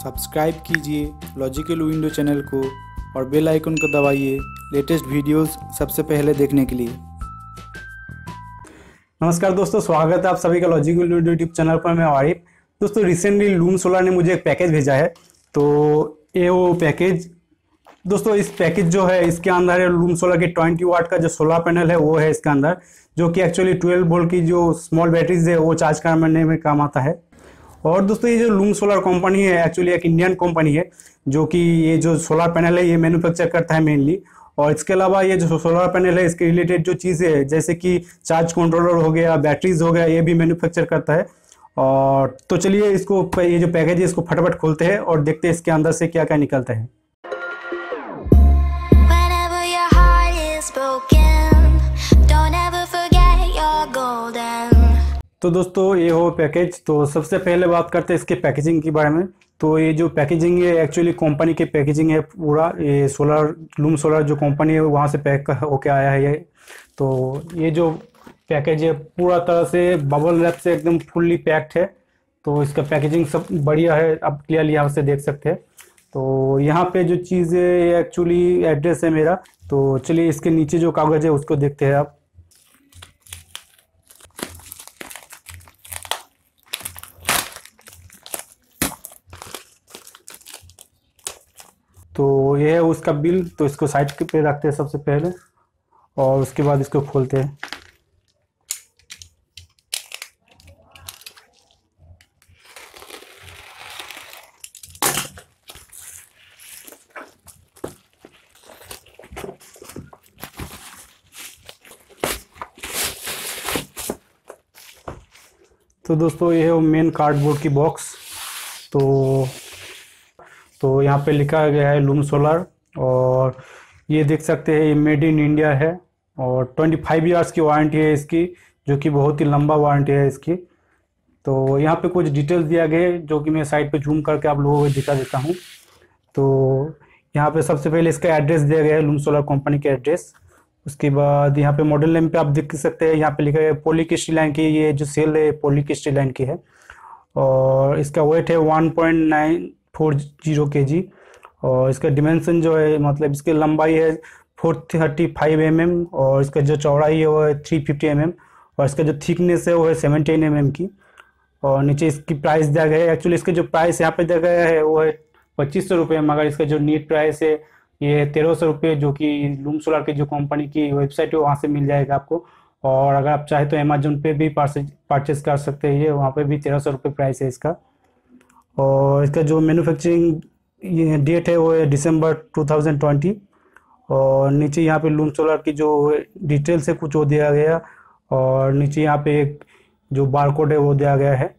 Subscribe कीजिए logical window channel को और बेल आइकन को दबाइए लेटेस्ट वीडियोस सबसे पहले देखने के लिए। नमस्कार दोस्तों, स्वागत है आप सभी का लॉजिकल विंडो यूट्यूब चैनल पर। मैं आरिफ। दोस्तों रिसेंटली लूम सोलर ने मुझे एक पैकेज भेजा है, तो ये वो पैकेज दोस्तों इस पैकेज जो है इसके अंदर है लूम सोलर के 20 वाट का जो सोलर पैनल है वो है इसके अंदर, जो कि एक्चुअली 12 वोल्ट की जो स्मॉल बैटरीज है वो चार्ज करने में काम आता है। और दोस्तों ये जो लूम सोलर कंपनी है एक्चुअली एक इंडियन कंपनी है, जो कि ये जो सोलर पैनल है ये मैन्युफैक्चर करता है मेनली। और इसके अलावा ये जो सोलर पैनल है इसके रिलेटेड जो चीज़ें है जैसे कि चार्ज कंट्रोलर हो गया, बैटरीज हो गया, ये भी मैन्युफैक्चर करता है। और तो चलिए इसको ये जो पैकेज है इसको फटाफट खोलते हैं और देखते हैं इसके अंदर से क्या क्या निकलता है। तो दोस्तों ये हो पैकेज। तो सबसे पहले बात करते हैं इसके पैकेजिंग के बारे में। तो ये जो पैकेजिंग है एक्चुअली कंपनी के पैकेजिंग है पूरा, ये सोलर लूम सोलर जो कंपनी है वहाँ से पैक होके आया है ये। तो ये जो पैकेज है पूरा तरह से बबल रैप से एकदम फुल्ली पैक्ड है। तो इसका पैकेजिंग सब बढ़िया है, आप क्लियरली यहाँ से देख सकते हैं। तो यहाँ पे जो चीज़ है एक्चुअली एड्रेस है मेरा। तो चलिए इसके नीचे जो कागज़ है उसको देखते हैं आप। तो ये है उसका बिल। तो इसको साइड पे रखते हैं सबसे पहले और उसके बाद इसको खोलते हैं। तो दोस्तों ये है वो मेन कार्डबोर्ड की बॉक्स। तो यहाँ पे लिखा गया है लूम सोलर, और ये देख सकते हैं ये मेड इन इंडिया है और 25 ईयर्स की वारंटी है इसकी, जो कि बहुत ही लंबा वारंटी है इसकी। तो यहाँ पे कुछ डिटेल्स दिया गया है जो कि मैं साइड पे जूम करके आप लोगों को दिखा देता हूँ। तो यहाँ पे सबसे पहले इसका एड्रेस दिया गया है, लूम सोलर कंपनी के एड्रेस। उसके बाद यहाँ पे मॉडल नेम पे आप देख सकते हैं, यहाँ पे लिखा है पॉलीक्रिस्टलाइन की। ये जो सेल है पॉलीक्रिस्टलाइन की है और इसका वेट है 1.940 kg। और इसका डिमेंशन जो है मतलब इसकी लंबाई है 435 mm और इसका जो चौड़ाई है वो है 350 mm और इसका जो थिकनेस है वो है 17 mm की। और नीचे इसकी प्राइस दिया गया है। एक्चुअली इसका जो प्राइस यहाँ पे दिया गया है वो है 2500 रुपये, मगर इसका जो नीट प्राइस है ये 1300 रुपये, जो कि लूम सोलर की जो कंपनी की वेबसाइट है वहाँ से मिल जाएगा आपको। और अगर आप चाहे तो अमेजोन पे भी परचेज कर सकते हैं, ये वहाँ पे भी 1300 रुपये प्राइस है इसका। और इसका जो मैन्युफैक्चरिंग ये डेट है वो है दिसंबर 2020। और नीचे यहाँ पे लूम सोलर की जो डिटेल्स है कुछ वो दिया गया और नीचे यहाँ पे एक जो बारकोड है वो दिया गया है।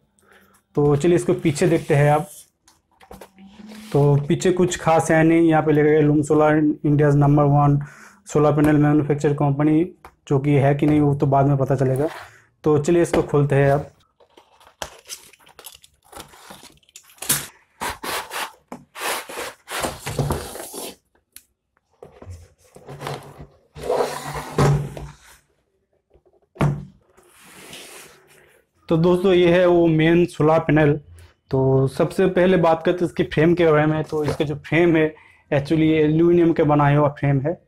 तो चलिए इसको पीछे देखते हैं आप। तो पीछे कुछ खास है नहीं, यहाँ पे लिखा गया loom solar India number 1 solar panel manufacture company, जो कि है कि नहीं वो तो बाद में पता चलेगा। तो चलिए इसको खोलते हैं अब। तो दोस्तों ये है वो मेन सोलर पैनल। तो सबसे पहले बात करते हैं इसकी फ्रेम के बारे में। तो इसका जो फ्रेम है एक्चुअली एल्यूमिनियम के बनाया हुआ फ्रेम है,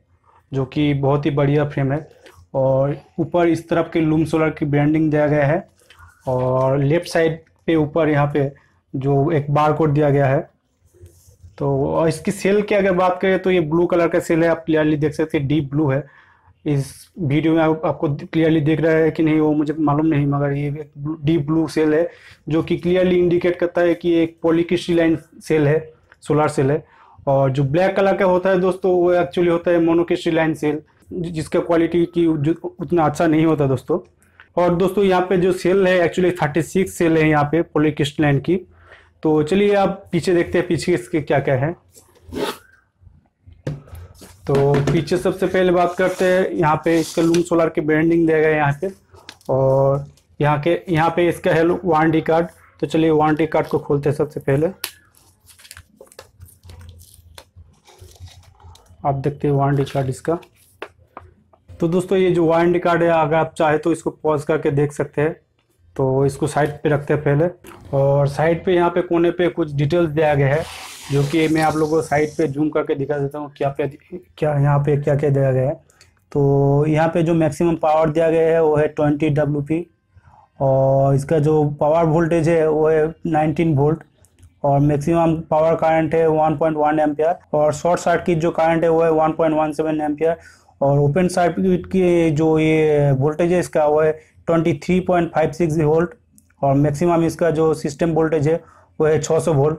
जो कि बहुत ही बढ़िया फ्रेम है। और ऊपर इस तरफ के लूम सोलर की ब्रांडिंग दिया गया है और लेफ्ट साइड पे ऊपर यहाँ पे जो एक बार कोड दिया गया है। तो और इसकी सेल की अगर बात करें तो ये ब्लू कलर का सेल है, आप क्लियरली देख सकते हैं, डीप ब्लू है। इस वीडियो में आपको क्लियरली दिख रहा है कि नहीं वो मुझे मालूम नहीं, मगर ये एक डीप ब्लू सेल है जो कि क्लियरली इंडिकेट करता है कि एक पॉलीक्रिस्टलाइन सेल है, सोलर सेल है। और जो ब्लैक कलर का होता है दोस्तों वो एक्चुअली होता है मोनोक्रिस्टलाइन सेल, जिसका क्वालिटी की उतना अच्छा नहीं होता दोस्तों। और दोस्तों यहाँ पे जो सेल है एक्चुअली 36 सेल है यहाँ पे पॉलीक्रिस्टलाइन की। तो चलिए आप पीछे देखते हैं पीछे इसके क्या क्या है। तो पीछे सबसे पहले बात करते हैं, यहाँ पे इसका लूम सोलर की ब्रांडिंग दिया गया है यहाँ पे। और यहाँ पे इसका है वारंटी कार्ड। तो चलिए वारंटी कार्ड को खोलते हैं सबसे पहले। आप देखते हैं वारंटी कार्ड इसका। तो दोस्तों ये जो वारंटी कार्ड है अगर आप चाहे तो इसको पॉज करके देख सकते हैं। तो इसको साइड पे रखते हैं पहले। और साइड पे यहाँ पे कोने पे कुछ डिटेल्स दिया गया है, जो कि मैं आप लोगों को साइड पे जूम करके दिखा देता हूँ क्या यहाँ पे क्या क्या दिया गया है। तो यहाँ पे जो मैक्सिमम पावर दिया गया है वो है 20 WP, और इसका जो पावर वोल्टेज है वो है 19 वोल्ट, और मैक्सिमम पावर करंट है 1.1 एम्पियर, और शॉर्ट सर्किट जो करंट है वो है 1.17 एम्पियर, और ओपन सर्किट की जो ये वोल्टेज है इसका वो है 23.56 वोल्ट, और मैक्सिमम इसका जो सिस्टम वोल्टेज है वो है 600 वोल्ट।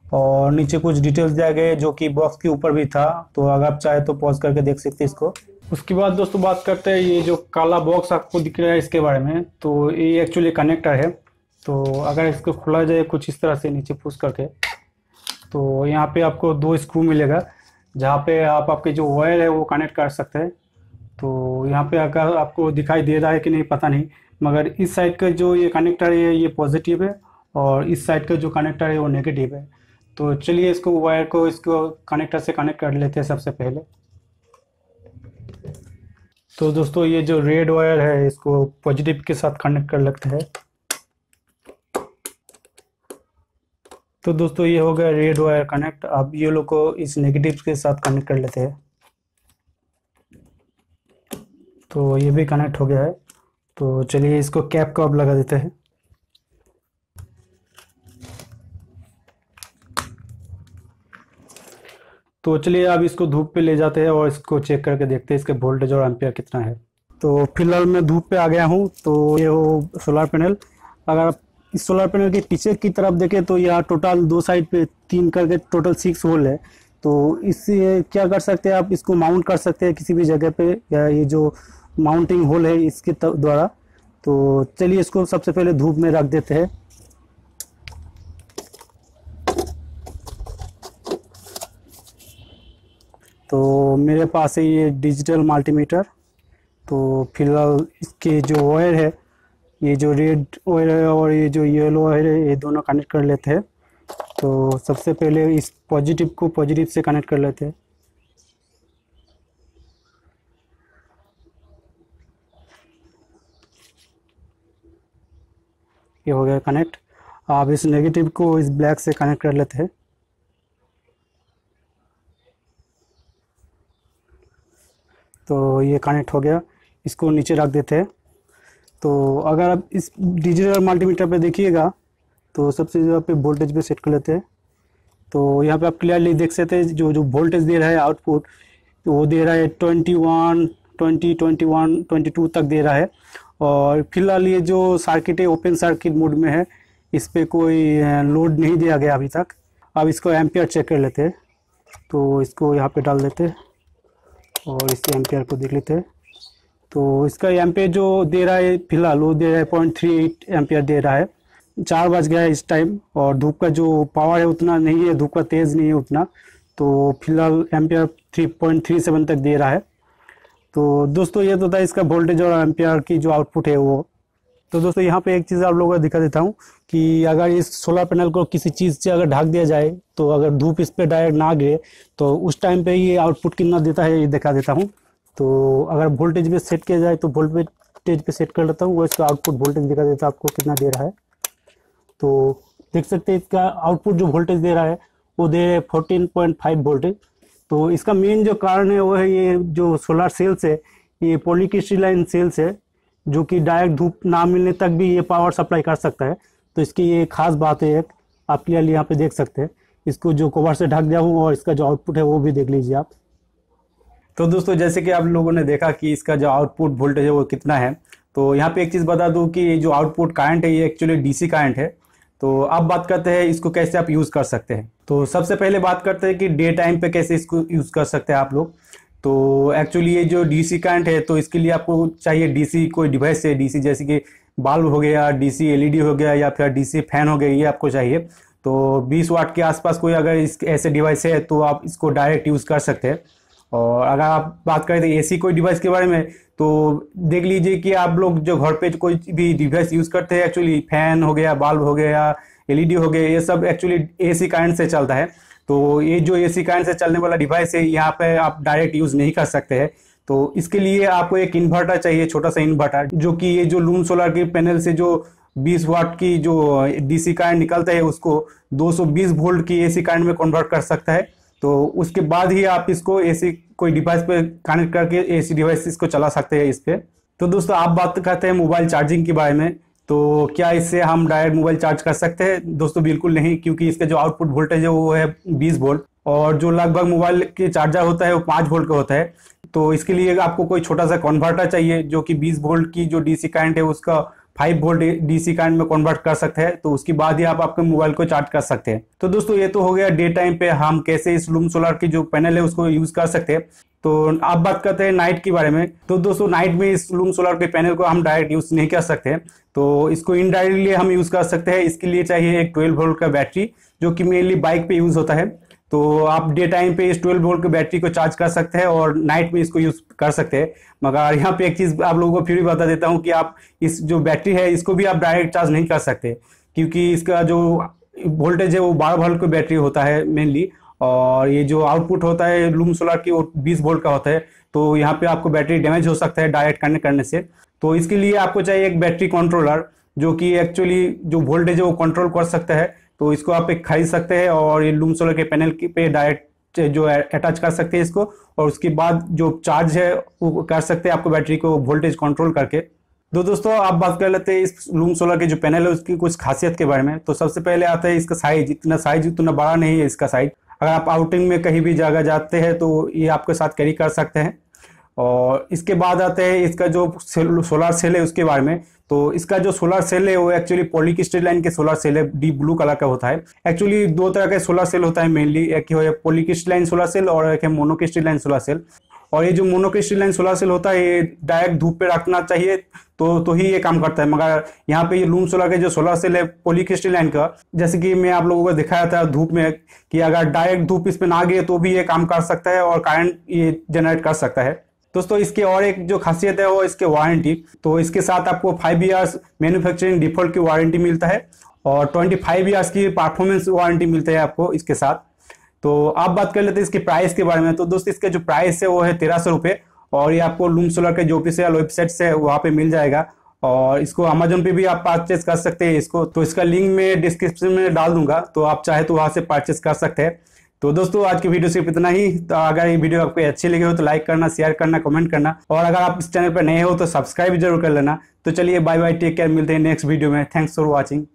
और नीचे कुछ डिटेल्स दिया गया है जो कि बॉक्स के ऊपर भी था, तो अगर आप चाहे तो पॉज करके देख सकते हैं इसको। उसके बाद दोस्तों बात करते हैं ये जो काला बॉक्स आपको दिख रहा है इसके बारे में। तो ये एक्चुअली कनेक्टर है। तो अगर इसको खोला जाए कुछ इस तरह से नीचे पुश करके, तो यहाँ पे आपको 2 स्क्रू मिलेगा जहाँ पे आप आपके जो वायर है वो कनेक्ट कर सकते हैं। तो यहाँ पे अगर आपको दिखाई दे रहा है कि नहीं पता नहीं, मगर इस साइड का जो ये कनेक्टर है ये पॉजिटिव है, और इस साइड का जो कनेक्टर है वो नेगेटिव है। तो चलिए इसको वायर को इसको कनेक्टर से कनेक्ट कर लेते हैं सबसे पहले। तो दोस्तों ये जो रेड वायर है इसको पॉजिटिव के साथ कनेक्ट कर लेते हैं। तो दोस्तों ये हो गया रेड वायर कनेक्ट। अब ये लोग को इस नेगेटिव के साथ कनेक्ट कर लेते हैं। तो ये भी कनेक्ट हो गया है। तो चलिए इसको कैप को अब लगा देते हैं। तो चलिए अब इसको धूप पे ले जाते हैं और इसको चेक करके देखते हैं इसके वोल्टेज और एम्पियर कितना है। तो फिलहाल मैं धूप पे आ गया हूँ। तो ये हो सोलर पैनल। अगर आप इस सोलर पैनल के पीछे की तरफ देखें तो यहाँ टोटल 2 साइड पे 3 करके टोटल 6 होल है। तो इससे क्या कर सकते हैं, आप इसको माउंट कर सकते हैं किसी भी जगह पे, या ये जो माउंटिंग होल है इसके द्वारा। तो चलिए इसको सबसे पहले धूप में रख देते हैं। तो मेरे पास है ये डिजिटल मल्टीमीटर। तो फिलहाल इसके जो वायर है, ये जो रेड वायर है और ये जो येलो वायर है, ये दोनों कनेक्ट कर लेते हैं। तो सबसे पहले इस पॉजिटिव को पॉजिटिव से कनेक्ट कर लेते हैं। ये हो गया कनेक्ट। अब इस नेगेटिव को इस ब्लैक से कनेक्ट कर लेते हैं। तो ये कनेक्ट हो गया। इसको नीचे रख देते हैं। तो अगर आप इस डिजिटल मल्टीमीटर पे देखिएगा तो सबसे ज़्यादा पे वोल्टेज पे सेट कर लेते हैं। तो यहाँ पे आप क्लियरली देख सकते हैं जो वोल्टेज दे रहा है आउटपुट, तो वो दे रहा है 21, 20, 21, 22 तक दे रहा है। और फिलहाल ये जो सर्किट है ओपन सर्किट मोड में है, इस पर कोई लोड नहीं दिया गया अभी तक। अब इसको एम्पियर चेक कर लेते हैं। तो इसको यहाँ पे डाल देते हैं और इस एम्पियर को देख लेते हैं। तो इसका एम्पियर जो दे रहा है फिलहाल वो दे रहा है 0.38 एम्पियर दे रहा है। 4 बज गया है इस टाइम, और धूप का जो पावर है उतना नहीं है, धूप का तेज़ नहीं है उतना। तो फिलहाल एम्पियर 3.37 तक दे रहा है। तो दोस्तों ये तो था इसका वोल्टेज और एम्पियर की जो आउटपुट है वो। तो दोस्तों यहाँ पे एक चीज़ आप लोगों को दिखा देता हूँ कि अगर इस सोलर पैनल को किसी चीज़ से अगर ढक दिया जाए, तो अगर धूप इस पर डायरेक्ट ना गिरे तो उस टाइम पे ये आउटपुट कितना देता है ये दिखा देता हूँ। तो अगर वोल्टेज पे सेट किया जाए तो वोल्टेज पे सेट कर लेता हूँ, वो इसका आउटपुट वोल्टेज दिखा देता है आपको कितना दे रहा है। तो देख सकते हैं इसका आउटपुट जो वोल्टेज दे रहा है वो दे रहा है 14.5 वोल्टेज। तो इसका मेन जो कारण है वो है ये जो सोलर सेल्स है, ये पॉलीक्रिस्टलाइन सेल्स है, जो कि डायरेक्ट धूप ना मिलने तक भी ये पावर सप्लाई कर सकता है। तो इसकी ये खास बात है, एक आप क्लियरली यहाँ पे देख सकते हैं। इसको जो कवर से ढक दिया हूँ और इसका जो आउटपुट है वो भी देख लीजिए आप। तो दोस्तों जैसे कि आप लोगों ने देखा कि इसका जो आउटपुट वोल्टेज है वो कितना है। तो यहाँ पे एक चीज़ बता दूँ कि जो आउटपुट करंट है ये एक्चुअली डीसी करंट है। तो अब बात करते हैं इसको कैसे आप यूज़ कर सकते हैं। तो सबसे पहले बात करते हैं कि डे टाइम पे कैसे इसको यूज़ कर सकते हैं आप लोग। तो एक्चुअली ये जो डीसी करंट है तो इसके लिए आपको चाहिए डीसी कोई डिवाइस है, डीसी जैसे कि बल्ब हो गया, डीसी एलईडी हो गया, या फिर डीसी फैन हो गया, ये आपको चाहिए। तो 20 वाट के आसपास कोई अगर इस ऐसे डिवाइस है तो आप इसको डायरेक्ट यूज़ कर सकते हैं। और अगर आप बात करें तो एसी कोई डिवाइस के बारे में, तो देख लीजिए कि आप लोग जो घर पे कोई भी डिवाइस यूज़ करते हैं, एक्चुअली फैन हो गया, बल्ब हो गया, एलईडी हो गया, ये सब एक्चुअली एसी करंट से चलता है। तो ये जो एसी करंट से चलने वाला डिवाइस है यहाँ पे आप डायरेक्ट यूज़ नहीं कर सकते हैं। तो इसके लिए आपको एक इन्वर्टर चाहिए, छोटा सा इन्वर्टर, जो कि ये जो लूम सोलर के पैनल से जो 20 वाट की जो डीसी करंट निकलता है उसको 220 वोल्ट की एसी करंट में कन्वर्ट कर सकता है। तो उसके बाद ही आप इसको एसी कोई डिवाइस पे कनेक्ट करके एसी डिवाइस इसको चला सकते हैं इस पे। तो दोस्तों आप बात करते हैं मोबाइल चार्जिंग के बारे में, तो क्या इससे हम डायरेक्ट मोबाइल चार्ज कर सकते हैं? दोस्तों बिल्कुल नहीं, क्योंकि इसका जो आउटपुट वोल्टेज है वो है 20 वोल्ट और जो लगभग मोबाइल के चार्जर होता है वो 5 वोल्ट का होता है। तो इसके लिए आपको कोई छोटा सा कन्वर्टर चाहिए जो कि 20 वोल्ट की जो डीसी करंट है उसका 5 वोल्ट डीसी करंट में कन्वर्ट कर सकते हैं। तो उसके बाद ही आप आपके मोबाइल को चार्ज कर सकते हैं। तो दोस्तों ये तो हो गया डे टाइम पे हम कैसे इस लूम सोलर की जो पैनल है उसको यूज कर सकते हैं। तो आप बात करते हैं नाइट के बारे में। तो दोस्तों नाइट में इस लूम सोलर के पैनल को हम डायरेक्ट यूज नहीं कर सकते, तो इसको इनडायरेक्टली हम यूज कर सकते हैं। इसके लिए चाहिए एक 12 वोल्ट का बैटरी जो कि मेनली बाइक पे यूज होता है। तो आप डे टाइम पे इस 12 वोल्ट के बैटरी को चार्ज कर सकते हैं और नाइट में इसको यूज कर सकते हैं। मगर यहाँ पे एक चीज आप लोगों को फिर भी बता देता हूँ कि आप इस जो बैटरी है इसको भी आप डायरेक्ट चार्ज नहीं कर सकते, क्योंकि इसका जो वोल्टेज है वो 12 वोल्ट का बैटरी होता है मेनली, और ये जो आउटपुट होता है लूम सोलर की वो 20 वोल्ट का होता है। तो यहाँ पे आपको बैटरी डैमेज हो सकता है डायरेक्ट कनेक्ट करने से। तो इसके लिए आपको चाहिए एक बैटरी कंट्रोलर जो कि एक्चुअली जो वोल्टेज है वो कंट्रोल कर सकता है। तो इसको आप एक खरीद सकते हैं और ये लूम सोलर के पैनल पे डायरेक्ट जो अटैच कर सकते हैं इसको, और उसके बाद जो चार्ज है वो कर सकते हैं आपको बैटरी को वोल्टेज कंट्रोल करके। तो दोस्तों आप बात कर लेते हैं इस लूम सोलर के जो पैनल है उसकी कुछ खासियत के बारे में। तो सबसे पहले आता है इसका साइज। इतना बड़ा नहीं है इसका साइज। अगर आप आउटिंग में कहीं भी जगह जाते हैं तो ये आपके साथ कैरी कर सकते हैं। और इसके बाद आते हैं इसका जो सोलर सेल है उसके बारे में। तो इसका जो सोलर सेल है वो एक्चुअली पॉलीक्रिस्टलाइन के सोलर सेल है, डीप ब्लू कलर का होता है। एक्चुअली दो तरह के सोलर सेल होता है मेनली, एक है पॉलीक्रिस्टलाइन सोलर सेल और एक है मोनोक्रिस्टलाइन सोलर सेल। और ये जो मोनोक्रिस्टलाइन सोलर सेल होता है ये डायरेक्ट धूप पे रखना चाहिए तो ही ये काम करता है। मगर यहाँ पे ये लूम सोलर के जो सोलर सेल है पॉलीक्रिस्टलाइन का, जैसे कि मैं आप लोगों को दिखाया था धूप में कि अगर डायरेक्ट धूप इस पे ना गिरे तो भी ये काम कर सकता है और करंट ये जनरेट कर सकता है। दोस्तों इसके और एक जो खासियत है वो इसके वारंटी। तो इसके साथ आपको 5 इयर्स मैन्युफैक्चरिंग डिफॉल्ट की वारंटी मिलता है और 25 इयर्स की परफॉर्मेंस वारंटी मिलता है आपको इसके साथ। तो आप बात कर लेते हैं इसके प्राइस के बारे में। तो दोस्तों इसका जो प्राइस है वो है 1300 रुपये और ये आपको लूम सोलर के जो ऑफिशियल वेबसाइट है वहाँ पे मिल जाएगा और इसको अमेजोन पे भी आप परचेज कर सकते हैं इसको। तो इसका लिंक मैं डिस्क्रिप्शन में डाल दूंगा, तो आप चाहे तो वहाँ से परचेज कर सकते हैं। तो दोस्तों आज की वीडियो सिर्फ इतना ही। तो अगर ये वीडियो आपको अच्छी लगी हो तो लाइक करना, शेयर करना, कमेंट करना, और अगर आप इस चैनल पर नए हो तो सब्सक्राइब जरूर कर लेना। तो चलिए बाय बाय, टेक केयर, मिलते हैं नेक्स्ट वीडियो में। Thanks for watching.